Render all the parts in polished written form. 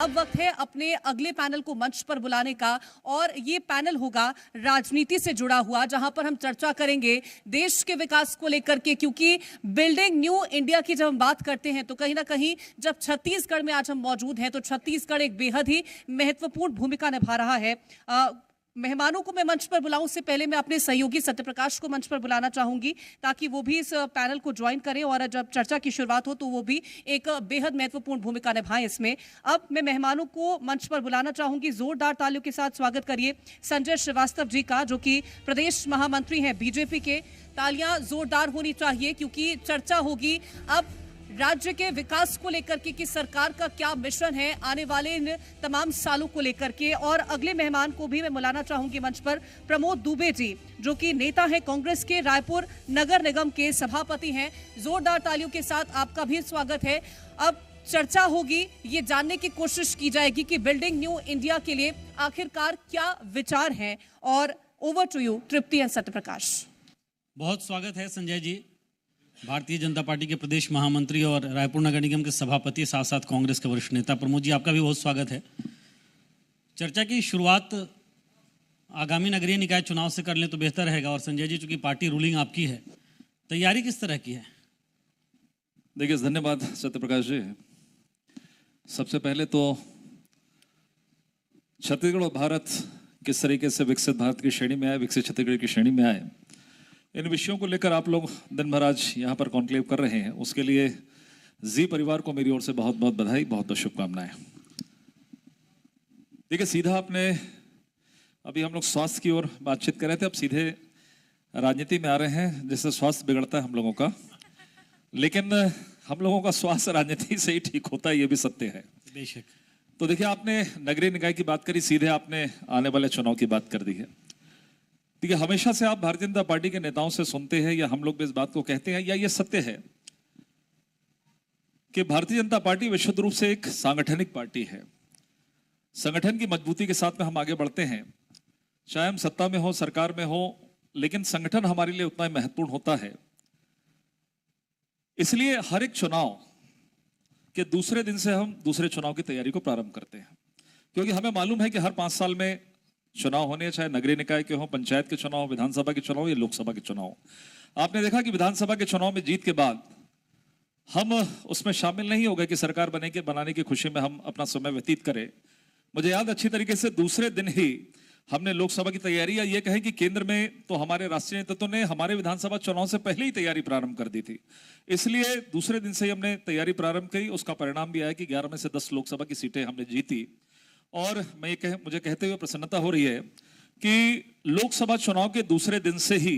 अब वक्त है अपने अगले पैनल को मंच पर बुलाने का और ये पैनल होगा राजनीति से जुड़ा हुआ, जहां पर हम चर्चा करेंगे देश के विकास को लेकर के। क्योंकि बिल्डिंग न्यू इंडिया की जब हम बात करते हैं तो कहीं ना कहीं जब छत्तीसगढ़ में आज हम मौजूद हैं तो छत्तीसगढ़ एक बेहद ही महत्वपूर्ण भूमिका निभा रहा है। मेहमानों को मैं मंच पर बुलाऊं उससे पहले मैं अपने सहयोगी सत्यप्रकाश को मंच पर बुलाना चाहूंगी ताकि वो भी इस पैनल को ज्वाइन करें और जब चर्चा की शुरुआत हो तो वो भी एक बेहद महत्वपूर्ण भूमिका निभाएं इसमें। अब मैं मेहमानों को मंच पर बुलाना चाहूंगी, जोरदार तालियों के साथ स्वागत करिए संजय श्रीवास्तव जी का, जो कि प्रदेश महामंत्री हैं बीजेपी के। तालियां जोरदार होनी चाहिए क्योंकि चर्चा होगी अब राज्य के विकास को लेकर के कि सरकार का क्या मिशन है आने वाले इन तमाम सालों को लेकर के। और अगले मेहमान को भी मैं बुलाना चाहूंगी मंच पर, प्रमोद दुबे जी, जो कि नेता है कांग्रेस के, रायपुर नगर निगम के सभापति हैं। जोरदार तालियों के साथ आपका भी स्वागत है। अब चर्चा होगी, ये जानने की कोशिश की जाएगी कि बिल्डिंग न्यू इंडिया के लिए आखिरकार क्या विचार हैं। और over to you Tripti and Satyaprakash. बहुत स्वागत है संजय जी, भारतीय जनता पार्टी के प्रदेश महामंत्री और रायपुर नगर निगम के सभापति, साथ साथ कांग्रेस के वरिष्ठ नेता। प्रमोद जी, आपका भी बहुत स्वागत है। चर्चा की शुरुआत आगामी नगरीय निकाय चुनाव से कर लें तो बेहतर रहेगा। और संजय जी, चूंकि पार्टी रूलिंग आपकी है, तैयारी किस तरह की है? देखिए, धन्यवाद सत्यप्रकाश जी। सबसे पहले तो छत्तीसगढ़ और भारत किस तरीके से विकसित भारत की श्रेणी में आए, विकसित छत्तीसगढ़ की श्रेणी में आए, इन विषयों को लेकर आप लोग दिन भर आज यहाँ पर कॉन्क्लेव कर रहे हैं। उसके लिए जी परिवार को मेरी ओर से बहुत बहुत बधाई, बहुत बहुत शुभकामनाएं। देखिए, सीधा आपने अभी हम लोग स्वास्थ्य की ओर बातचीत कर रहे थे, अब सीधे राजनीति में आ रहे हैं, जिससे स्वास्थ्य बिगड़ता है हम लोगों का। लेकिन हम लोगों का स्वास्थ्य राजनीति से ही ठीक होता है, ये भी सत्य है। बेशक। तो देखिए, आपने नगरीय निकाय की बात करी, सीधे आपने आने वाले चुनाव की बात कर दी है। ठीक है, हमेशा से आप भारतीय जनता पार्टी के नेताओं से सुनते हैं, या हम लोग भी इस बात को कहते हैं, या ये सत्य है कि भारतीय जनता पार्टी विशुद्ध रूप से एक सांगठनिक पार्टी है। संगठन की मजबूती के साथ में हम आगे बढ़ते हैं, चाहे हम सत्ता में हो, सरकार में हो, लेकिन संगठन हमारे लिए उतना ही महत्वपूर्ण होता है। इसलिए हर एक चुनाव के दूसरे दिन से हम दूसरे चुनाव की तैयारी को प्रारंभ करते हैं, क्योंकि हमें मालूम है कि हर 5 साल में चुनाव होने, चाहे नगरीय निकाय के हो, पंचायत के चुनाव, विधानसभा के चुनाव या लोकसभा के चुनाव। आपने देखा कि विधानसभा के चुनाव में जीत के बाद हम उसमें शामिल नहीं हो गए कि सरकार बनाने की खुशी में हम अपना समय व्यतीत करें। मुझे याद अच्छी तरीके से दूसरे दिन ही हमने लोकसभा की तैयारी, या ये कहें कि केंद्र में तो हमारे राष्ट्रीय नेतृत्व ने हमारे विधानसभा चुनाव से पहले ही तैयारी प्रारंभ कर दी थी। इसलिए दूसरे दिन से ही हमने तैयारी प्रारंभ की। उसका परिणाम भी आया कि 11 में से 10 लोकसभा की सीटें हमने जीती। और मुझे कहते हुए प्रसन्नता हो रही है कि लोकसभा चुनाव के दूसरे दिन से ही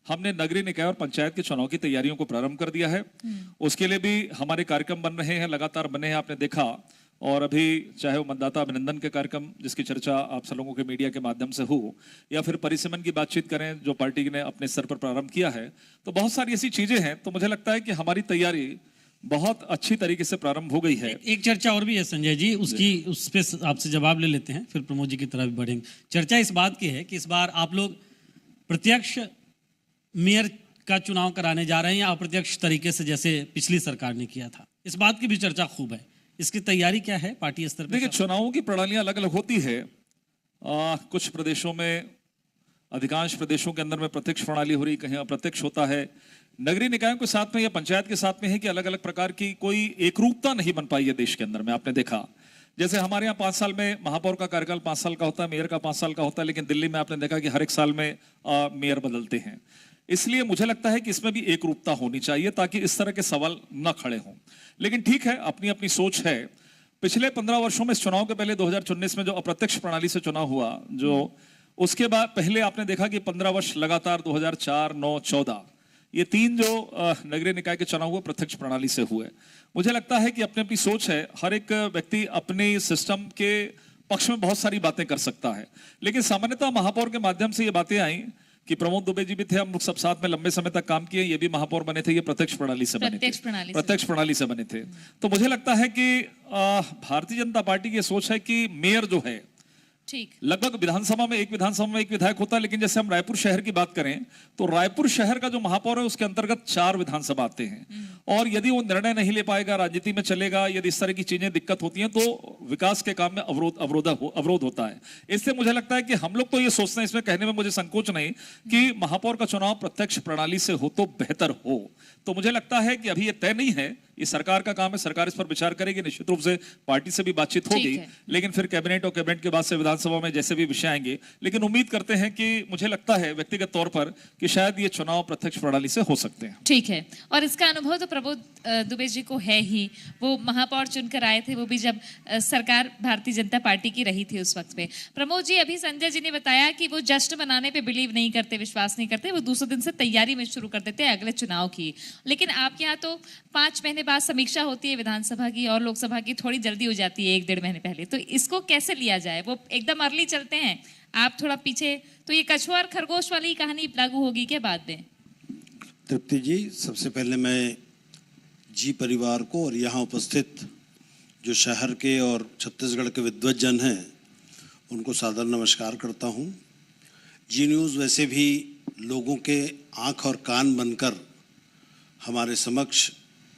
हमने नगरीय निकाय और पंचायत के चुनाव की तैयारियों को प्रारंभ कर दिया है। उसके लिए भी हमारे कार्यक्रम बन रहे हैं, लगातार बने हैं, आपने देखा। और अभी चाहे वो मतदाता अभिनंदन के कार्यक्रम, जिसकी चर्चा आप सब लोगों के मीडिया के माध्यम से हो, या फिर परिसीमन की बातचीत करें जो पार्टी ने अपने स्तर पर प्रारंभ किया है, तो बहुत सारी ऐसी चीजें हैं। तो मुझे लगता है कि हमारी तैयारी बहुत अच्छी तरीके से प्रारंभ हो गई है। एक चर्चा और भी है संजय जी, उस पे आपसे जवाब ले लेते हैं, फिर प्रमोद जी की तरफ बढ़ेंगे। चर्चा इस बात की है कि इस बार आप लोग प्रत्यक्ष मेयर का चुनाव कराने जा रहे हैं या अप्रत्यक्ष तरीके से, जैसे पिछली सरकार ने किया था। इस बात की भी चर्चा खूब है, इसकी तैयारी क्या है पार्टी स्तर पर? देखिए, चुनावों की प्रणालियां अलग अलग होती है। कुछ प्रदेशों में, अधिकांश प्रदेशों के अंदर में प्रत्यक्ष प्रणाली हो रही, कहीं अप्रत्यक्ष होता है। नगरीय निकायों के साथ में या पंचायत के साथ में है कि अलग अलग प्रकार की कोई एकरूपता नहीं बन पाई है देश के अंदर में। आपने देखा, जैसे हमारे यहाँ 5 साल में महापौर का कार्यकाल 5 साल का होता है, मेयर का 5 साल का होता है, लेकिन दिल्ली में आपने देखा कि हर एक साल में मेयर बदलते हैं। इसलिए मुझे लगता है कि इसमें भी एकरूपता होनी चाहिए ताकि इस तरह के सवाल न खड़े हों। लेकिन ठीक है, अपनी अपनी सोच है। पिछले 15 वर्षों में, इस चुनाव के पहले 2019 में जो अप्रत्यक्ष प्रणाली से चुनाव हुआ, जो उसके बाद पहले आपने देखा कि 15 वर्ष लगातार 2004, 9, 14 ये 3 जो नगरीय निकाय के चुनाव हुए प्रत्यक्ष प्रणाली से हुए। मुझे लगता है कि अपनी अपनी सोच है, हर एक व्यक्ति अपने सिस्टम के पक्ष में बहुत सारी बातें कर सकता है। लेकिन सामान्यतः महापौर के माध्यम से ये बातें आई कि प्रमोद दुबे जी भी थे, हम लोग सब साथ में लंबे समय तक काम किए, ये भी महापौर बने थे, ये प्रत्यक्ष प्रणाली से बने थे, प्रत्यक्ष प्रणाली से बने थे। तो मुझे लगता है कि भारतीय जनता पार्टी की सोच है कि मेयर जो है ठीक। लगभग विधानसभा में एक विधायक होता है, लेकिन जैसे हम रायपुर शहर की बात करें तो रायपुर शहर का जो महापौर है उसके अंतर्गत 4 विधानसभा आते हैं, और यदि वो निर्णय नहीं ले पाएगा, राजनीति में चलेगा, यदि इस तरह की चीजें दिक्कत होती हैं तो विकास के काम में अवरोध होता है। इसलिए मुझे लगता है कि हम लोग तो ये सोचते हैं, इसमें कहने में मुझे संकोच नहीं कि महापौर का चुनाव प्रत्यक्ष प्रणाली से हो तो बेहतर हो। तो मुझे लगता है कि अभी ये तय नहीं है, ये सरकार का काम है, सरकार इस पर विचार करेगी, निश्चित रूप से पार्टी से भी बातचीत होगी, लेकिन फिर कैबिनेट और कैबिनेट के बाद से विधानसभा में जैसे भी विषय आएंगे। लेकिन उम्मीद करते हैं कि मुझे लगता है व्यक्तिगत तौर पर कि शायद ये चुनाव प्रत्यक्ष प्रणाली से हो सकते हैं। ठीक है, और इसका अनुभव तो प्रबोध दुबे जी को है ही। वो महापौर चुनकर आए थे, वो भी जब सरकार भारतीय जनता पार्टी की रही थी उस वक्त पे। प्रमोद जी, अभी संजय जी ने बताया कि वो जश्न मनाने पे बिलीव नहीं करते, विश्वास नहीं करते, वो दूसरे दिन से तैयारी में शुरू कर देते हैं अगले चुनाव की। लेकिन आपके यहाँ तो 5 महीने बाद समीक्षा होती है विधानसभा की, और लोकसभा की थोड़ी जल्दी हो जाती है 1-1.5 महीने पहले। तो इसको कैसे लिया जाए? वो एकदम अर्ली चलते हैं, आप थोड़ा पीछे, तो ये कछुआ और खरगोश वाली कहानी लागू होगी क्या बाद में? तृप्ति जी, सबसे पहले मैं जी परिवार को और यहाँ उपस्थित जो शहर के और छत्तीसगढ़ के विद्वज्जन हैं उनको सादर नमस्कार करता हूँ। जी न्यूज़ वैसे भी लोगों के आँख और कान बनकर हमारे समक्ष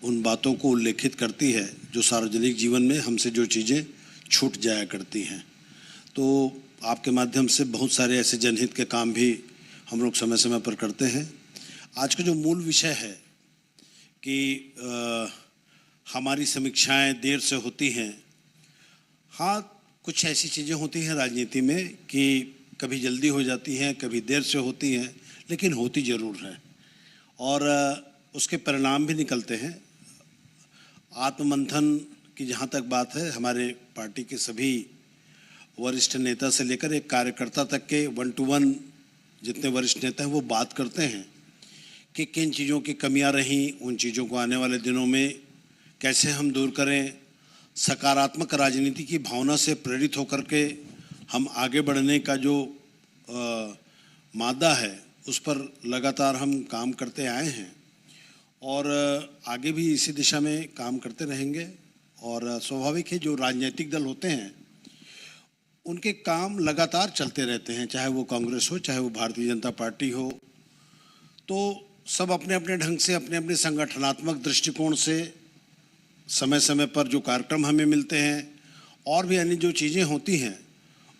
उन बातों को उल्लेखित करती है जो सार्वजनिक जीवन में हमसे जो चीज़ें छूट जाया करती हैं। तो आपके माध्यम से बहुत सारे ऐसे जनहित के काम भी हम लोग समय समय पर करते हैं। आज का जो मूल विषय है कि हमारी समीक्षाएं देर से होती हैं। हाँ, कुछ ऐसी चीज़ें होती हैं राजनीति में कि कभी जल्दी हो जाती हैं, कभी देर से होती हैं, लेकिन होती ज़रूर है और उसके परिणाम भी निकलते हैं। आत्ममंथन की जहाँ तक बात है, हमारे पार्टी के सभी वरिष्ठ नेता से लेकर एक कार्यकर्ता तक के 1 to 1 जितने वरिष्ठ नेता हैं वो बात करते हैं कि किन चीज़ों की कमियां रहीं, उन चीज़ों को आने वाले दिनों में कैसे हम दूर करें। सकारात्मक राजनीति की भावना से प्रेरित होकर के हम आगे बढ़ने का जो मादा है उस पर लगातार हम काम करते आए हैं और आगे भी इसी दिशा में काम करते रहेंगे। और स्वाभाविक है, जो राजनीतिक दल होते हैं उनके काम लगातार चलते रहते हैं, चाहे वो कांग्रेस हो, चाहे वो भारतीय जनता पार्टी हो। तो सब अपने अपने ढंग से, अपने अपने संगठनात्मक दृष्टिकोण से समय समय पर जो कार्यक्रम हमें मिलते हैं और भी अन्य जो चीज़ें होती हैं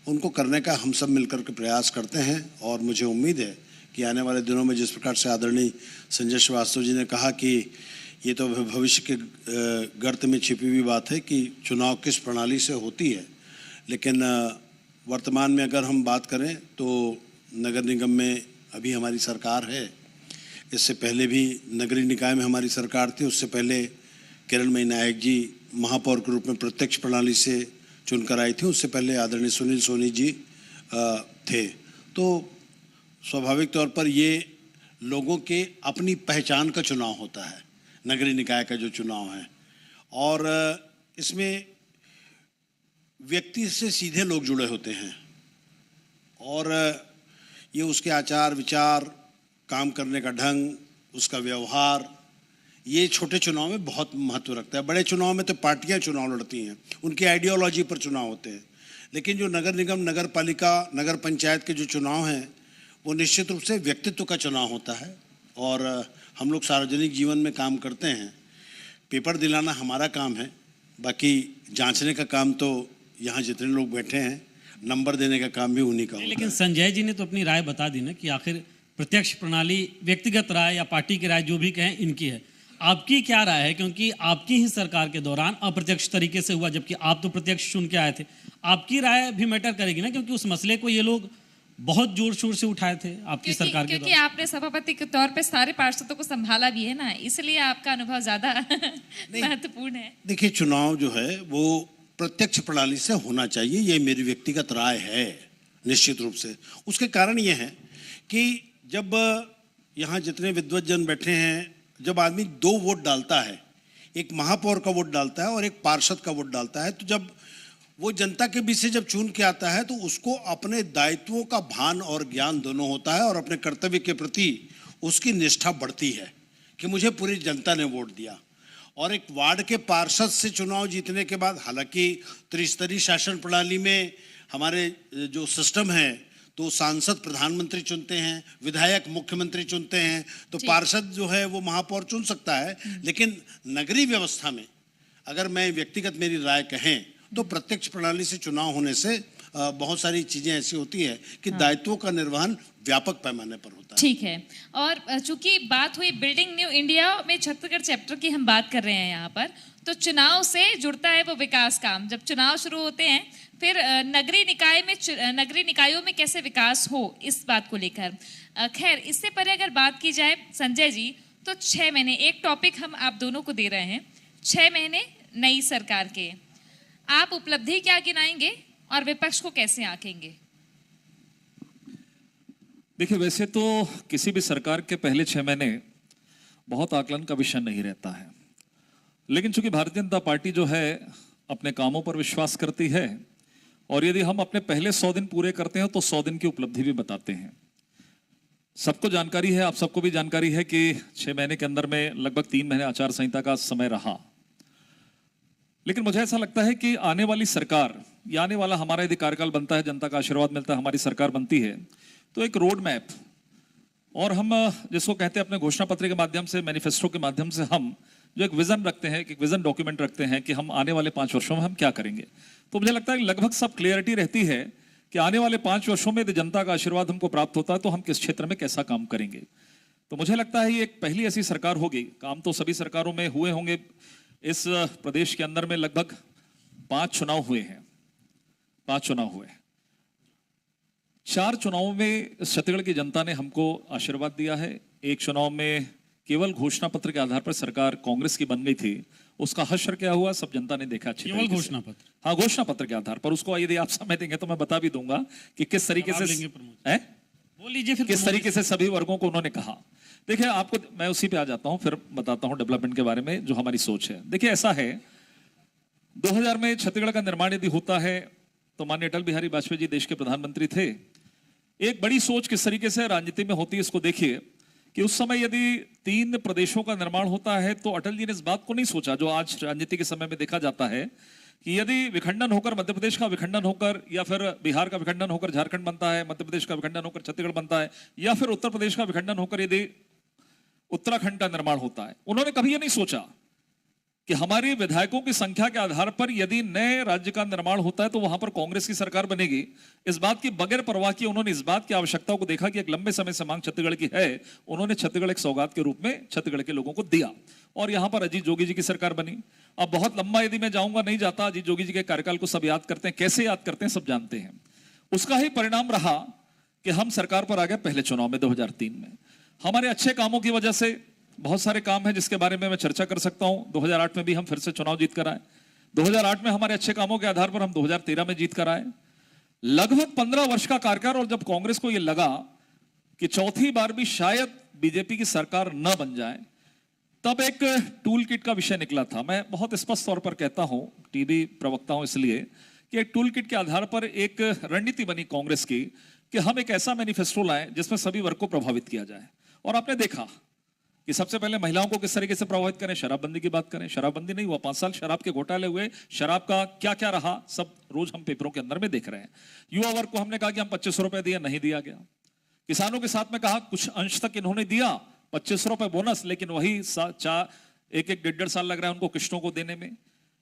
उनको करने का हम सब मिलकर के प्रयास करते हैं। और मुझे उम्मीद है कि आने वाले दिनों में जिस प्रकार से आदरणीय संजय श्रीवास्तव जी ने कहा कि ये तो भविष्य के गर्त में छिपी हुई बात है कि चुनाव किस प्रणाली से होती है, लेकिन वर्तमान में अगर हम बात करें तो नगर निगम में अभी हमारी सरकार है। इससे पहले भी नगरीय निकाय में हमारी सरकार थी, उससे पहले किरणमयी नायक जी महापौर के रूप में प्रत्यक्ष प्रणाली से चुनकर आई थी, उससे पहले आदरणीय सुनील सोनी जी थे। तो स्वाभाविक तौर पर ये लोगों के अपनी पहचान का चुनाव होता है, नगरीय निकाय का जो चुनाव है, और इसमें व्यक्ति से सीधे लोग जुड़े होते हैं और ये उसके आचार विचार, काम करने का ढंग, उसका व्यवहार, ये छोटे चुनाव में बहुत महत्व रखता है। बड़े चुनाव में तो पार्टियां चुनाव लड़ती हैं, उनकी आइडियोलॉजी पर चुनाव होते हैं, लेकिन जो नगर निगम, नगर पालिका, नगर पंचायत के जो चुनाव हैं वो निश्चित रूप से व्यक्तित्व का चुनाव होता है। और हम लोग सार्वजनिक जीवन में काम करते हैं, पेपर दिलाना हमारा काम है, बाकी जांचने का काम तो यहाँ जितने लोग बैठे हैं, नंबर देने का काम भी उन्हीं का होता है। लेकिन संजय जी ने तो अपनी राय बता दी ना कि आखिर प्रत्यक्ष प्रणाली व्यक्तिगत राय या पार्टी की राय जो भी कहें इनकी है, आपकी क्या राय है? क्योंकि आपकी ही सरकार के दौरान अप्रत्यक्ष तरीके से हुआ, जबकि आप तो प्रत्यक्ष चुन के आए थे। आपकी राय भी मैटर करेगी ना, क्योंकि उस मसले को ये लोग बहुत जोर शोर से उठाए थे आपकी सरकार के क्योंकि आपने सभापति के तौर पे सारे पार्षदों को संभाला भी है ना, इसलिए आपका अनुभव ज्यादा महत्वपूर्ण है। देखिए, चुनाव जो है वो प्रत्यक्ष प्रणाली से होना चाहिए, ये मेरी व्यक्तिगत राय है निश्चित रूप से। उसके कारण ये है कि जब यहाँ जितने विद्वज्जन बैठे हैं, जब आदमी 2 वोट डालता है, एक महापौर का वोट डालता है और एक पार्षद का वोट डालता है, तो जब वो जनता के बीच से जब चुन के आता है तो उसको अपने दायित्वों का भान और ज्ञान दोनों होता है और अपने कर्तव्य के प्रति उसकी निष्ठा बढ़ती है कि मुझे पूरी जनता ने वोट दिया। और एक वार्ड के पार्षद से चुनाव जीतने के बाद, हालांकि त्रिस्तरीय शासन प्रणाली में हमारे जो सिस्टम है तो सांसद प्रधानमंत्री चुनते हैं, विधायक मुख्यमंत्री चुनते हैं, तो पार्षद जो है वो महापौर चुन सकता है। लेकिन नगरीय व्यवस्था में अगर मैं व्यक्तिगत मेरी राय कहें तो प्रत्यक्ष प्रणाली से चुनाव होने से बहुत सारी चीजें ऐसी होती है कि दायित्वों का निर्वहन व्यापक पैमाने पर होता है। ठीक है। और चूंकि बात हुई बिल्डिंग न्यू इंडिया में छत्तीसगढ़ चैप्टर की, हम बात कर रहे हैं यहाँ पर, तो चुनाव से जुड़ता है वो विकास काम। जब चुनाव शुरू होते हैं फिर नगरीय निकायों में कैसे विकास हो, इस बात को लेकर। खैर, इससे पहले अगर बात की जाए संजय जी, तो 6 महीने, एक टॉपिक हम आप दोनों को दे रहे हैं, 6 महीने नई सरकार के, आप उपलब्धि क्या गिनाएंगे और विपक्ष को कैसे आंकेंगे? देखिए, वैसे तो किसी भी सरकार के पहले 6 महीने बहुत आकलन का विषय नहीं रहता है, लेकिन चूंकि भारतीय जनता पार्टी जो है अपने कामों पर विश्वास करती है, और यदि हम अपने पहले 100 दिन पूरे करते हैं तो 100 दिन की उपलब्धि भी बताते हैं। सबको जानकारी है, आप सबको भी जानकारी है कि 6 महीने के अंदर में लगभग 3 महीने आचार संहिता का समय रहा। लेकिन मुझे ऐसा लगता है कि आने वाली सरकार या आने वाला हमारा यदि कार्यकाल बनता है, जनता का आशीर्वाद मिलता है, हमारी सरकार बनती है, तो एक रोड मैप, और हम जिसको कहते हैं अपने घोषणा पत्र के माध्यम से, मैनिफेस्टो के माध्यम से, हम जो एक विजन रखते हैं, एक विजन डॉक्यूमेंट रखते हैं कि हम आने वाले 5 वर्षों में हम क्या करेंगे। तो मुझे लगता है कि लगभग सब क्लियरिटी रहती है कि आने वाले 5 वर्षों में यदि जनता का आशीर्वाद हमको प्राप्त होता है तो हम किस क्षेत्र में कैसा काम करेंगे। तो मुझे लगता है ये एक पहली ऐसी सरकार होगी। काम तो सभी सरकारों में हुए होंगे, इस प्रदेश के अंदर में लगभग 5 चुनाव हुए हैं, 5 चुनाव हुए। 4 चुनावों में छत्तीसगढ़ की जनता ने हमको आशीर्वाद दिया है। एक चुनाव में केवल घोषणा पत्र के आधार पर सरकार कांग्रेस की बन गई थी, उसका हश्र क्या हुआ सब जनता ने देखा। केवल घोषणा पत्र? हाँ, घोषणा पत्र के आधार पर। उसको यदि आप समय देंगे तो मैं बता भी दूंगा कि किस तरीके से बोल लीजिए फिर, किस तरीके से सभी वर्गों को उन्होंने कहा। देखिए, आपको मैं उसी पे आ जाता हूं, फिर बताता हूं डेवलपमेंट के बारे में जो हमारी सोच है। देखिए, ऐसा है 2000 में छत्तीसगढ़ का निर्माण यदि होता है तो माननीय अटल बिहारी वाजपेयी जी देश के प्रधानमंत्री थे। एक बड़ी सोच किस तरीके से राजनीति में होती है इसको देखिए कि उस समय यदि 3 प्रदेशों का निर्माण होता है तो अटल जी ने इस बात को नहीं सोचा जो आज राजनीति के समय में देखा जाता है कि यदि विखंडन होकर मध्य प्रदेश का विखंडन होकर, या फिर बिहार का विखंडन होकर झारखंड बनता है, मध्य प्रदेश का विखंडन होकर छत्तीसगढ़ बनता है, या फिर उत्तर प्रदेश का विखंडन होकर यदि उत्तराखंड का निर्माण होता है, उन्होंने कभी यह नहीं सोचा कि हमारी विधायकों की संख्या के आधार पर यदि नए राज्य का निर्माण होता है तो वहां पर कांग्रेस की सरकार बनेगी। इस बात की बगैर परवाह किए उन्होंने इस बात की आवश्यकता को देखा कि एक लंबे समय से मांग छत्तीसगढ़ की है, उन्होंने छत्तीसगढ़ एक सौगात के रूप में छत्तीसगढ़ के लोगों को दिया, और यहां पर अजीत जोगी जी की सरकार बनी। अब बहुत लंबा यदि मैं जाऊंगा, नहीं जाता, अजीत जोगी जी के कार्यकाल को सब याद करते हैं, कैसे याद करते हैं सब जानते हैं। उसका ही परिणाम रहा कि हम सरकार पर आ गए पहले चुनाव में 2003 में। हमारे अच्छे कामों की वजह से बहुत सारे काम हैं जिसके बारे में मैं चर्चा कर सकता हूं। 2008 में भी हम फिर से चुनाव जीत कर आए। 2008 में हमारे अच्छे कामों के आधार पर हम 2013 में जीत कर आए। लगभग 15 वर्ष का कार्यकाल, और जब कांग्रेस को यह लगा कि चौथी बार भी शायद बीजेपी की सरकार न बन जाए, तब एक टूल किट का विषय निकला था। मैं बहुत स्पष्ट तौर पर कहता हूं, टीवी प्रवक्ता हूं इसलिए, कि एक टूल किट के आधार पर एक रणनीति बनी कांग्रेस की कि हम एक ऐसा मैनिफेस्टो लाएं जिसमें सभी वर्ग को प्रभावित किया जाए। और आपने देखा कि सबसे पहले महिलाओं को किस तरीके से प्रभावित करें, शराबबंदी की बात करें। शराबबंदी नहीं हुआ, 5 साल शराब के घोटाले हुए, शराब का क्या क्या रहा सब रोज हम पेपरों के अंदर में देख रहे हैं। युवा वर्ग को हमने कहा कि हम 2500 रुपए दिए, नहीं दिया गया। किसानों के साथ में कहा, कुछ अंश तक इन्होंने दिया 2500 रुपए बोनस, लेकिन वही 1-1.5 साल लग रहा है उनको किश्तों को देने में।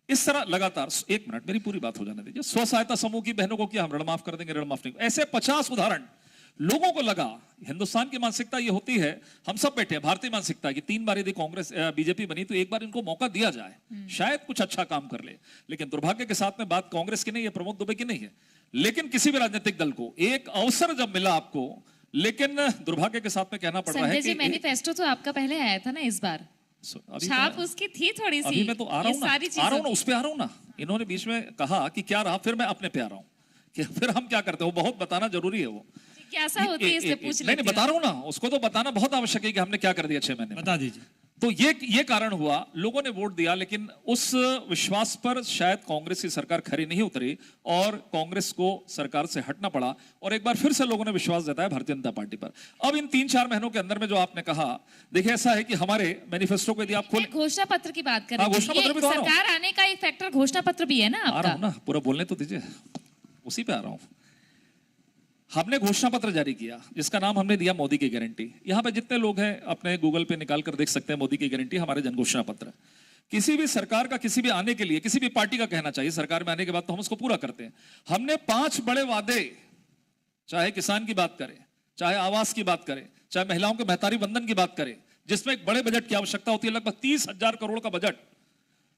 इस तरह लगातार, 1 मिनट मेरी पूरी बात हो जाने दीजिए। स्व सहायता समूह की बहनों को क्या हम ऋण माफ कर देंगे, ऋण माफ नहीं। ऐसे 50 उदाहरण। लोगों को लगा, हिंदुस्तान की मानसिकता ये होती है, हम सब बैठे हैं, भारतीय मानसिकता कि 3 बार यदि कांग्रेस बीजेपी बनी तो एक बार इनको मौका दिया जाए, शायद कुछ अच्छा काम कर ले। लेकिन दुर्भाग्य के साथ में बात कांग्रेस की नहीं है, प्रमोद दुबे की नहीं है, लेकिन किसी भी राजनीतिक दल को एक अवसर जब मिला आपको, लेकिन दुर्भाग्य के साथ में कहना पड़ रहा है कि मैनिफेस्टो तो आपका पहले आया था ना इस बार, छाप उसकी थी थोड़ी सी। अभी मैं तो आ रहा हूं ना, उस पे आ रहा हूं ना। इन्होंने बीच में कहा कि क्या रहा, फिर मैं अपने पे आ रहा हूं कि फिर हम क्या करते हैं, वो बहुत बताना जरूरी है। वो कैसा होती है इसलिए पूछ नहीं, बता रहा हूं ना, उसको तो बताना बहुत आवश्यक है कि हमने क्या कर दिया 6 महीने में। बता दीजिए। तो ये कारण हुआ, लोगों ने वोट दिया, लेकिन उस विश्वास पर शायद कांग्रेस की सरकार खरी नहीं उतरी और कांग्रेस को सरकार से हटना पड़ा और एक बार फिर से लोगों ने विश्वास जताया भारतीय जनता पार्टी पर। अब इन 3-4 महीनों के अंदर में जो आपने कहा, देखिए ऐसा है कि हमारे मैनिफेस्टो को यदि आप खोलें, घोषणा पत्र की बात करें, घोषणा पत्र भी तो आ रहा हूं। सरकार आने का एक फैक्टर घोषणा पत्र भी है ना आ रहा आपका। हूं ना, पूरा बोलने तो दीजिए, उसी पे आ रहा हूं। हमने घोषणा पत्र जारी किया जिसका नाम हमने दिया मोदी की गारंटी। यहां पे जितने लोग हैं अपने गूगल पे निकाल कर देख सकते हैं मोदी की गारंटी, हमारे जन घोषणा पत्र। किसी भी सरकार का किसी भी आने के लिए, किसी भी पार्टी का कहना चाहिए, सरकार में आने के बाद तो हम उसको पूरा करते हैं। हमने 5 बड़े वादे, चाहे किसान की बात करें, चाहे आवास की बात करें, चाहे महिलाओं के महतारी बंधन की बात करें, जिसमें एक बड़े बजट की आवश्यकता होती है, लगभग 30,000 करोड़ का बजट,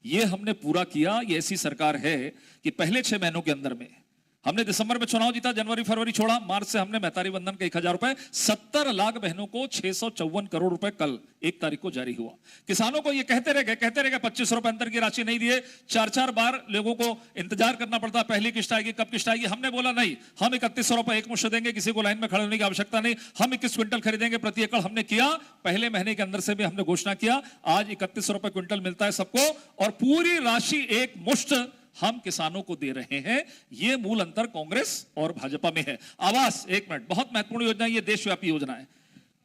ये हमने पूरा किया। ये ऐसी सरकार है कि पहले 6 महीनों के अंदर में हमने दिसंबर में चुनाव जीता, जनवरी फरवरी छोड़ा, मार्च से हमने महतारी बंधन के 1,000 रुपए, 70 लाख बहनों को 654 करोड़ रुपए कल 1 तारीख को जारी हुआ। किसानों को ये कहते रह गए 25 रुपए अंतर की राशि नहीं दिए, 4-4 बार लोगों को इंतजार करना पड़ता, पहली किस्त आएगी, कब किस्त आएगी। हमने बोला नहीं, हम 3100 रुपए एक मुश्त देंगे, किसी को लाइन में खड़े होने की आवश्यकता नहीं, हम 21 क्विंटल खरीदेंगे प्रति एकड़। हमने किया, पहले महीने के अंदर से भी हमने घोषणा किया, आज 31 रुपए क्विंटल मिलता है सबको और पूरी राशि एक मुश्त हम किसानों को दे रहे हैं। ये मूल अंतर कांग्रेस और भाजपा में है। आवास, 1 मिनट, बहुत महत्वपूर्ण योजना है, ये देशव्यापी योजना है।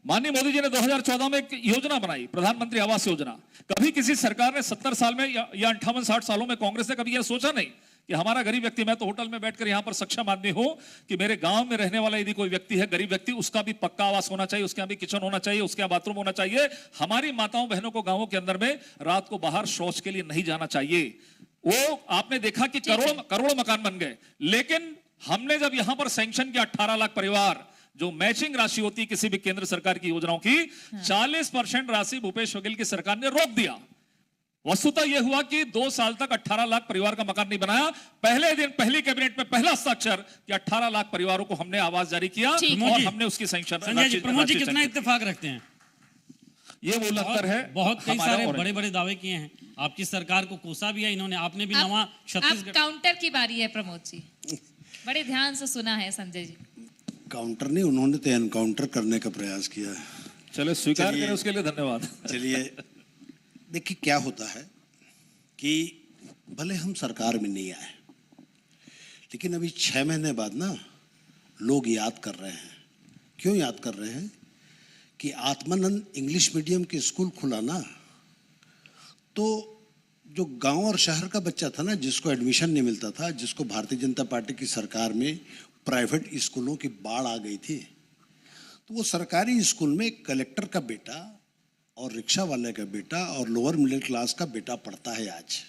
माननीय मोदी जी ने 2014 में एक योजना बनाई, प्रधानमंत्री आवास योजना। कभी किसी सरकार ने 70 साल में या 58-60 सालों में कांग्रेस ने कभी यह सोचा नहीं कि हमारा गरीब व्यक्ति, मैं तो होटल में बैठकर यहां पर सक्षम आदमी हूं, कि मेरे गांव में रहने वाला यदि कोई व्यक्ति है, गरीब व्यक्ति, उसका भी पक्का आवास होना चाहिए, उसके यहां भी किचन होना चाहिए, उसके यहां बाथरूम होना चाहिए। हमारी माताओं बहनों को गांवों के अंदर में रात को बाहर शौच के लिए नहीं जाना चाहिए। वो आपने देखा कि करोड़ मकान बन गए, लेकिन हमने जब यहां पर सैंक्शन किया 18 लाख परिवार, जो मैचिंग राशि होती है किसी भी केंद्र सरकार की योजनाओं की, 40% राशि भूपेश बघेल की सरकार ने रोक दिया। वस्तुतः यह हुआ कि 2 साल तक 18 लाख परिवार का मकान नहीं बनाया। पहले दिन पहली कैबिनेट में पहला हस्ताक्षर कि 18 लाख परिवारों को हमने आवास जारी किया और हमने उसकी सैंक्शन। संजय जी, प्रमोद जी कितना इत्तेफाक रखते हैं? ये मूल अंतर है। बहुत कई सारे बड़े बड़े दावे किए हैं, आपकी सरकार को कोसा भी है इन्होंने, आपने भी नवा छत्तीसगढ़। काउंटर की बारी है प्रमोद जी, बड़े ध्यान से सुना है संजय जी। काउंटर नहीं, उन्होंने तो एनकाउंटर करने का प्रयास किया है। चलो स्वीकार करें, उसके लिए धन्यवाद। चलिए, देखिए क्या होता है कि भले हम सरकार में नहीं आए, लेकिन अभी 6 महीने बाद ना लोग याद कर रहे हैं। क्यों याद कर रहे हैं? कि आत्मानंद इंग्लिश मीडियम के स्कूल खुला ना, तो जो गांव और शहर का बच्चा था ना, जिसको एडमिशन नहीं मिलता था, जिसको भारतीय जनता पार्टी की सरकार में प्राइवेट स्कूलों की बाढ़ आ गई थी, तो वो सरकारी स्कूल में कलेक्टर का बेटा और रिक्शा वाले का बेटा और लोअर मिडिल क्लास का बेटा पढ़ता है आज।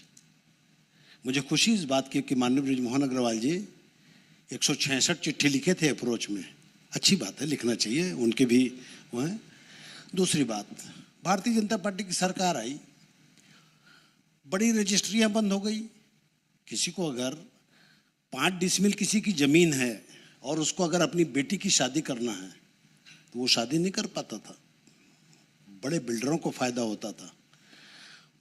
मुझे खुशी इस बात की कि माननीय बृजमोहन अग्रवाल जी 166 चिट्ठी लिखे थे अप्रोच में। अच्छी बात है, लिखना चाहिए, उनके भी वो है। दूसरी बात, भारतीय जनता पार्टी की सरकार आई, बड़ी रजिस्ट्रियां बंद हो गई। किसी को अगर 5 डिसमिल किसी की जमीन है और उसको अगर अपनी बेटी की शादी करना है तो वो शादी नहीं कर पाता था, बड़े बिल्डरों को फायदा होता था।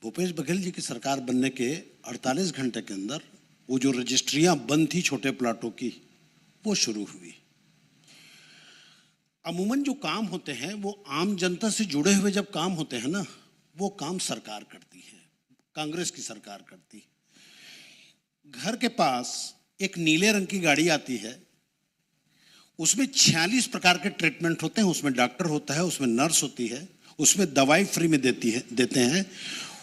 भूपेश बघेल जी की सरकार बनने के 48 घंटे के अंदर वो जो रजिस्ट्रियां बंद थी छोटे प्लाटों की, वो शुरू हुई। अमूमन जो काम होते हैं वो आम जनता से जुड़े हुए जब काम होते हैं ना, वो काम सरकार करती है, कांग्रेस की सरकार करती है। घर के पास एक नीले रंग की गाड़ी आती है, उसमें 46 प्रकार के ट्रीटमेंट होते हैं, उसमें डॉक्टर होता है, उसमें नर्स होती है, उसमें दवाई फ्री में देते हैं,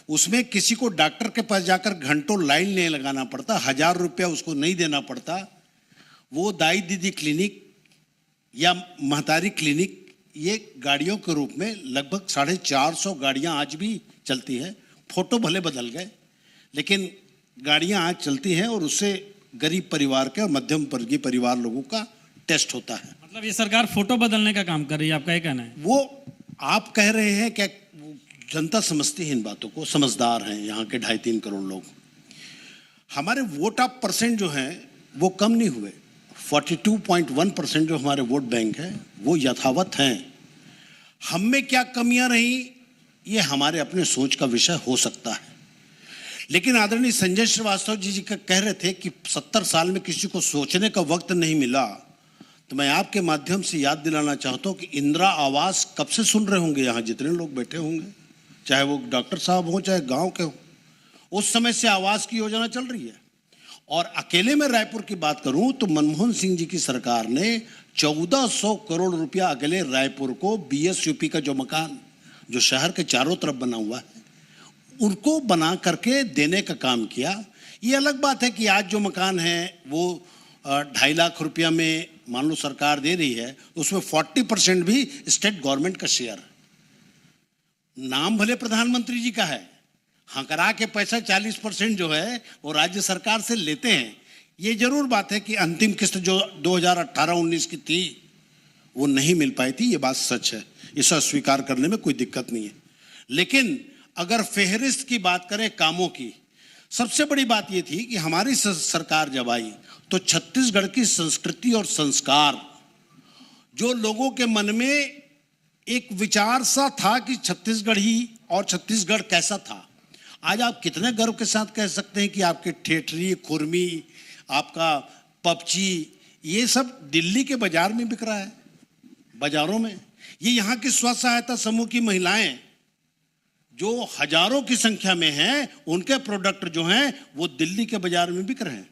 उसमें किसी को डॉक्टर के पास जाकर घंटों लाइन नहीं लगाना पड़ता, 1000 रुपया उसको नहीं देना पड़ता। वो दाई दीदी क्लिनिक या महतारी क्लिनिक, ये गाड़ियों के रूप में लगभग 450 गाड़ियां आज भी चलती है। फोटो भले बदल गए, लेकिन गाड़ियां आज चलती हैं और उससे गरीब परिवार के और मध्यम वर्गीय परिवार लोगों का टेस्ट होता है। मतलब ये सरकार फोटो बदलने का काम कर रही है, आपका ये कहना है? वो आप कह रहे हैं क्या? जनता समझती है इन बातों को, समझदार हैं यहाँ के 2.5-3 करोड़ लोग। हमारे वोट ऑफ परसेंट जो हैं वो कम नहीं हुए, 42.1% जो हमारे वोट बैंक है वो यथावत हैं। हम में क्या कमियां रही, ये हमारे अपने सोच का विषय हो सकता है। लेकिन आदरणीय संजय श्रीवास्तव जी कह रहे थे कि 70 साल में किसी को सोचने का वक्त नहीं मिला, तो मैं आपके माध्यम से याद दिलाना चाहता हूं कि इंदिरा आवास कब से सुन रहे होंगे यहाँ जितने लोग बैठे होंगे, चाहे वो डॉक्टर साहब हो चाहे गांव के हो। उस समय से आवास की योजना चल रही है। और अकेले में रायपुर की बात करूं तो मनमोहन सिंह जी की सरकार ने 1400 करोड़ रुपया अकेले रायपुर को बीएसयूपी का जो मकान जो शहर के चारों तरफ बना हुआ है उनको बना करके देने का काम किया। ये अलग बात है कि आज जो मकान है वो 2.5 लाख रुपया में मान लो सरकार दे रही है, उसमें 40% भी स्टेट गवर्नमेंट का शेयर है। नाम भले प्रधानमंत्री जी का है, हकरा के पैसा 40% जो है वो राज्य सरकार से लेते हैं। ये जरूर बात है कि अंतिम किस्त जो 2018-19 की थी वो नहीं मिल पाई थी, ये बात सच है, इसे स्वीकार करने में कोई दिक्कत नहीं है। लेकिन अगर फेहरिस्त की बात करें कामों की, सबसे बड़ी बात ये थी कि हमारी सरकार जब आई तो छत्तीसगढ़ की संस्कृति और संस्कार जो लोगों के मन में एक विचार सा था कि छत्तीसगढ़ ही और छत्तीसगढ़ कैसा था, आज आप कितने गर्व के साथ कह सकते हैं कि आपके ठेठरी, खुरमी, आपका पपची, ये सब दिल्ली के बाजार में बिक रहा है, बाजारों में। ये यहाँ की स्व सहायता समूह की महिलाएं जो हजारों की संख्या में हैं, उनके प्रोडक्ट जो हैं वो दिल्ली के बाजार में बिक रहे हैं।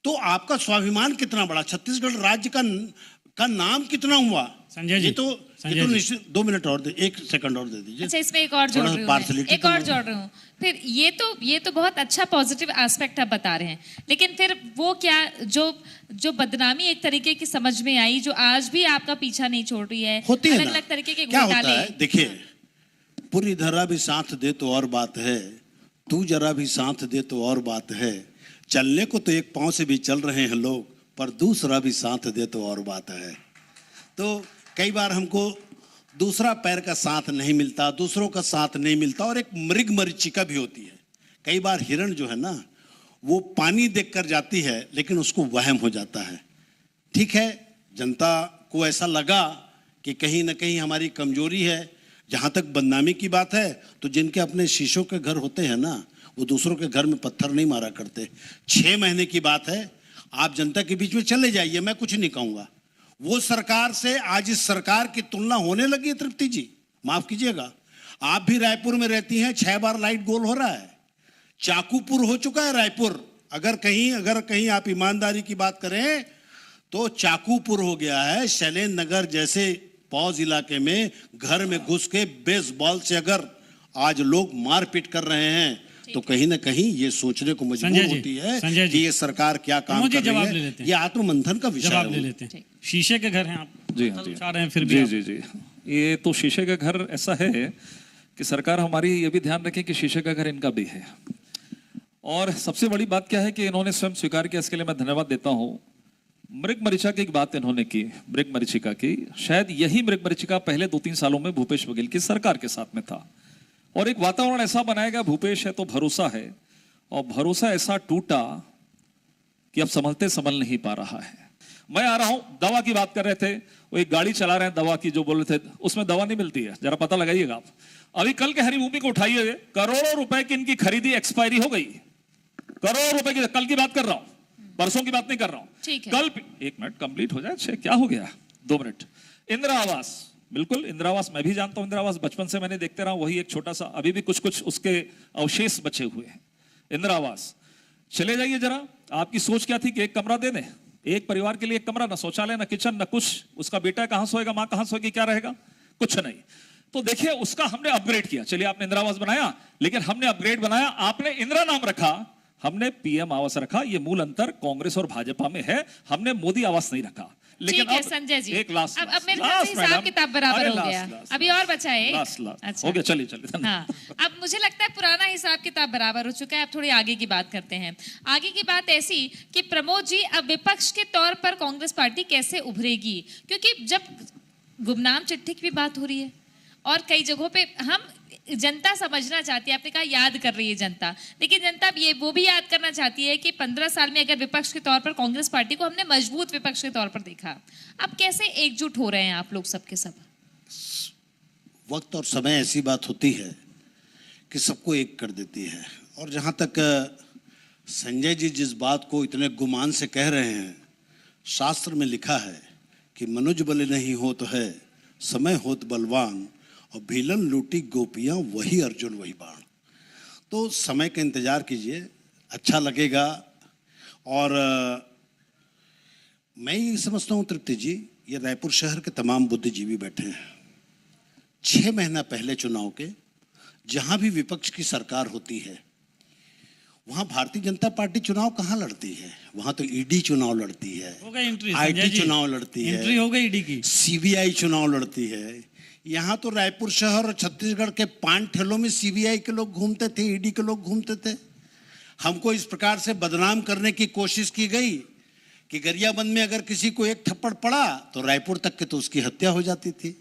तो आपका स्वाभिमान कितना बड़ा, छत्तीसगढ़ राज्य का नाम कितना हुआ। संजय जी, ये तो निश्चित 2 मिनट और 1 सेकंड और दे दीजिए। अच्छा, इसमें एक और जोड़ रही हूँ मैं, एक और जोड़ रही हूँ। फिर ये तो बहुत अच्छा पॉजिटिव एस्पेक्ट आप बता रहे हैं, लेकिन फिर वो क्या जो बदनामी एक तरीके की समझ में आई जो आज भी आपका पीछा नहीं छोड़ रही है, होती है अलग ना। अलग तरीके के क्या होता घोटाले। है, देखिए, पूरी धरा भी साथ दे तो और बात है, तू जरा भी साथ दे तो और बात है, चलने को तो एक पांव से भी चल रहे हैं लोग, पर दूसरा भी साथ दे तो और बात है। तो कई बार हमको दूसरा पैर का साथ नहीं मिलता, दूसरों का साथ नहीं मिलता, और एक मृग मरीचिका भी होती है। कई बार हिरण जो है ना वो पानी देखकर जाती है लेकिन उसको वहम हो जाता है। ठीक है, जनता को ऐसा लगा कि कहीं ना कहीं हमारी कमजोरी है। जहाँ तक बदनामी की बात है तो जिनके अपने शीशों के घर होते हैं ना वो दूसरों के घर में पत्थर नहीं मारा करते। 6 महीने की बात है, आप जनता के बीच में चले जाइए, मैं कुछ नहीं कहूँगा। वो सरकार से आज इस सरकार की तुलना होने लगी है। तृप्ति जी माफ कीजिएगा, आप भी रायपुर में रहती हैं, 6 बार लाइट गोल हो रहा है, चाकूपुर हो चुका है रायपुर। अगर कहीं आप ईमानदारी की बात करें तो चाकूपुर हो गया है। शैलेंद्र नगर जैसे पौज इलाके में घर में घुस के बेसबॉल से अगर आज लोग मारपीट कर रहे हैं तो कहीं ना कहीं ये सोचने को मजबूर होती है कि ये सरकार क्या काम कर रही है। ये आत्ममंथन का विषय जवाब ले लेते हैं। शीशे के घर हैं आप, जी हाँ, जी चाह रहे हैं फिर भी जी, ये तो शीशे का घर ऐसा है कि सरकार हमारी ये भी ध्यान रखे कि शीशे का घर इनका भी है। और सबसे बड़ी बात क्या है कि इन्होंने स्वयं स्वीकार किया, इसके लिए मैं धन्यवाद देता हूँ। मृग मरीचिका की एक बात इन्होंने की, मृग मरीचिका की, शायद यही मृग मरीचिका पहले 2-3 सालों में भूपेश बघेल की सरकार के साथ में था। और एक वातावरण ऐसा बनाएगा, भूपेश है तो भरोसा है, और भरोसा ऐसा टूटा कि अब संभल नहीं पा रहा है। मैं आ रहा हूं, दवा की बात कर रहे थे, वो एक गाड़ी चला रहे हैं दवा की, जो बोल रहे थे उसमें दवा नहीं मिलती है, जरा पता लगाइएगा आप। अभी कल के हरिभूमि को उठाइए, करोड़ों रुपए की इनकी खरीदी एक्सपायरी हो गई, करोड़ों रुपए की। कल की बात कर रहा हूं, परसों की बात नहीं कर रहा हूं। कल 1 मिनट कंप्लीट हो जाए, क्या हो गया, 2 मिनट। इंदिरा आवास, बिल्कुल इंदिरा आवास मैं भी जानता हूं, इंदिरा आवास बचपन से मैंने देखते रहा, वही एक छोटा सा, अभी भी कुछ उसके अवशेष बचे हुए हैं। इंदिरा आवास चले जाइए जरा, आपकी सोच क्या थी कि एक कमरा दे दें, एक परिवार के लिए एक कमरा, ना शौचालय ना किचन ना कुछ, उसका बेटा कहां सोएगा, मां कहां सोएगी, क्या रहेगा, कुछ नहीं। तो देखिए उसका हमने अपग्रेड किया। चलिए आपने इंदिरा आवास बनाया, लेकिन हमने अपग्रेड बनाया, आपने इंदिरा नाम रखा, हमने पीएम आवास रखा। ये मूल अंतर कांग्रेस और भाजपा में है, हमने मोदी आवास नहीं रखा। लेकिन ठीक है संजय जी, एक लास्ट, अब मेरे ख्याल से हिसाब किताब बराबर हो गया, अभी और बचा है। अच्छा हो गया, चलिए हाँ, अब मुझे लगता है पुराना हिसाब किताब बराबर हो चुका है। अब थोड़ी आगे की बात करते हैं। आगे की बात ऐसी कि प्रमोद जी, अब विपक्ष के तौर पर कांग्रेस पार्टी कैसे उभरेगी, क्योंकि जब गुमनाम चिट्ठी की भी बात हो रही है और कई जगहों पे हम जनता समझना चाहती है, आपने कहा याद कर रही है जनता, लेकिन जनता वो भी याद करना चाहती है कि 15 साल में अगर विपक्ष के तौर पर कांग्रेस पार्टी को हमने मजबूत विपक्ष के तौर पर देखा, अब कैसे एकजुट हो रहे हैं आप लोग सबके सब? वक्त और समय ऐसी बात होती है कि सबको एक कर देती है। और जहाँ तक संजय जी जिस बात को इतने गुमान से कह रहे हैं, शास्त्र में लिखा है कि मनुज बल नहीं होत है, समय होत बलवान, और भीलन लूटी गोपियां वही अर्जुन वही बाण। तो समय का इंतजार कीजिए, अच्छा लगेगा। और मैं ये समझता हूँ तृप्ति जी, ये रायपुर शहर के तमाम बुद्धिजीवी बैठे हैं। 6 महीना पहले चुनाव के जहां भी विपक्ष की सरकार होती है वहां भारतीय जनता पार्टी चुनाव कहाँ लड़ती है? वहां तो ईडी चुनाव लड़ती है, हो गई एंट्री, आईटी संजय जी, चुनाव लड़ती है, एंट्री हो गई ईडी की, सीबीआई चुनाव लड़ती है। यहाँ तो रायपुर शहर और छत्तीसगढ़ के 5 ठेलों में सीबीआई के लोग घूमते थे, ईडी के लोग घूमते थे। हमको इस प्रकार से बदनाम करने की कोशिश की गई कि गरियाबंद में अगर किसी को एक थप्पड़ पड़ा तो रायपुर तक के तो उसकी हत्या हो जाती थी।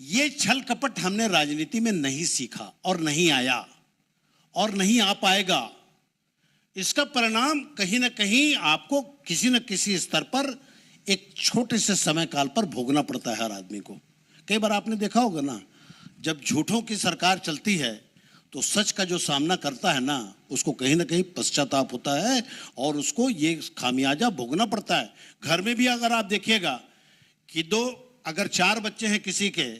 ये छल कपट हमने राजनीति में नहीं सीखा और नहीं आया और नहीं आ पाएगा। इसका परिणाम कहीं ना कहीं आपको किसी न किसी स्तर पर एक छोटे से समय काल पर भोगना पड़ता है हर आदमी को। कई बार आपने देखा होगा ना, जब झूठों की सरकार चलती है तो सच का जो सामना करता है ना, उसको कहीं ना कहीं पश्चाताप होता है और उसको ये खामियाजा भोगना पड़ता है। घर में भी अगर आप देखिएगा कि अगर 4 बच्चे हैं किसी के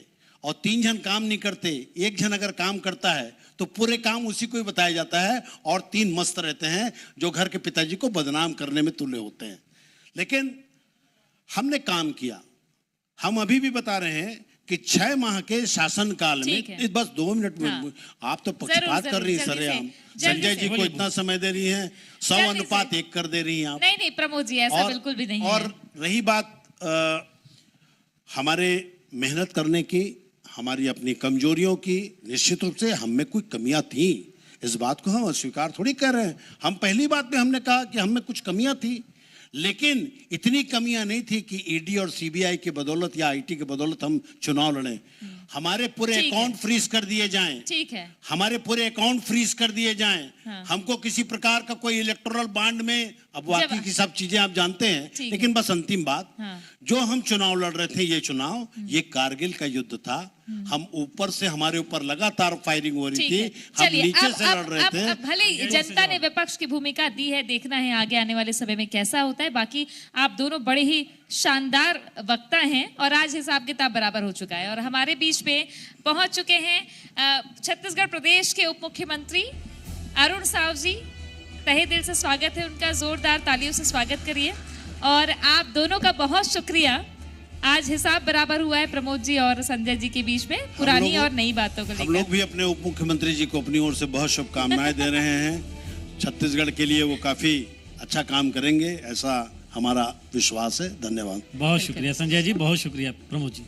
और 3 जन काम नहीं करते, 1 जन अगर काम करता है तो पूरे काम उसी को ही बताया जाता है और 3 मस्त रहते हैं जो घर के पिताजी को बदनाम करने में तुले होते हैं। लेकिन हमने काम किया। हम अभी भी बता रहे हैं कि 6 माह के शासन काल में, बस 2 मिनट में, हाँ। आप तो पक्षपात कर रही हैं सरेआम। संजय जी को इतना समय दे रही हैं, 100:1 कर दे रही हैं आप। नहीं प्रमोद जी, ऐसा बिल्कुल भी नहीं है। और रही बात हमारे मेहनत करने की, हमारी अपनी कमजोरियों की, निश्चित रूप से हम में कोई कमियां थी, इस बात को हम अस्वीकार थोड़ी कर रहे हैं। हम पहली बात में हमने कहा कि हम में कुछ कमियां थी, लेकिन इतनी कमियां नहीं थी कि ईडी और सीबीआई की बदौलत या आईटी की बदौलत हम चुनाव लड़ें। हमारे पूरे अकाउंट फ्रीज कर दिए जाएं, ठीक है, हमारे पूरे अकाउंट फ्रीज कर दिए जाएं। हाँ। हमको किसी प्रकार का कोई इलेक्टोरल बॉन्ड में, अब बाकी की सब चीजें आप जानते हैं, लेकिन बस अंतिम बात, हाँ। जो हम चुनाव लड़ रहे थे, ये चुनाव, ये कारगिल का युद्ध था। हम ऊपर से हमारे ऊपर लगातार फायरिंग हो रही थी, हम नीचे से लड़ रहे थे। भले जनता ने विपक्ष की भूमिका दी है, देखना है आगे आने वाले समय में कैसा होता है। बाकी आप दोनों बड़े ही शानदार वक्ता हैं और आज हिसाब किताब बराबर हो चुका है। और हमारे बीच में पहुंच चुके हैं छत्तीसगढ़ प्रदेश के उप मुख्यमंत्री अरुण साव जी। तहे दिल से स्वागत है उनका, जोरदार तालियों से स्वागत करिए। और आप दोनों का बहुत शुक्रिया, आज हिसाब बराबर हुआ है प्रमोद जी और संजय जी के बीच में, पुरानी और नई बातों को लेकर। हम लोग भी अपने उप मुख्यमंत्री जी को अपनी ओर से बहुत शुभकामनाएं दे रहे हैं। छत्तीसगढ़ के लिए वो काफी अच्छा काम करेंगे, ऐसा हमारा विश्वास है। धन्यवाद। बहुत शुक्रिया संजय जी, बहुत शुक्रिया प्रमोद जी।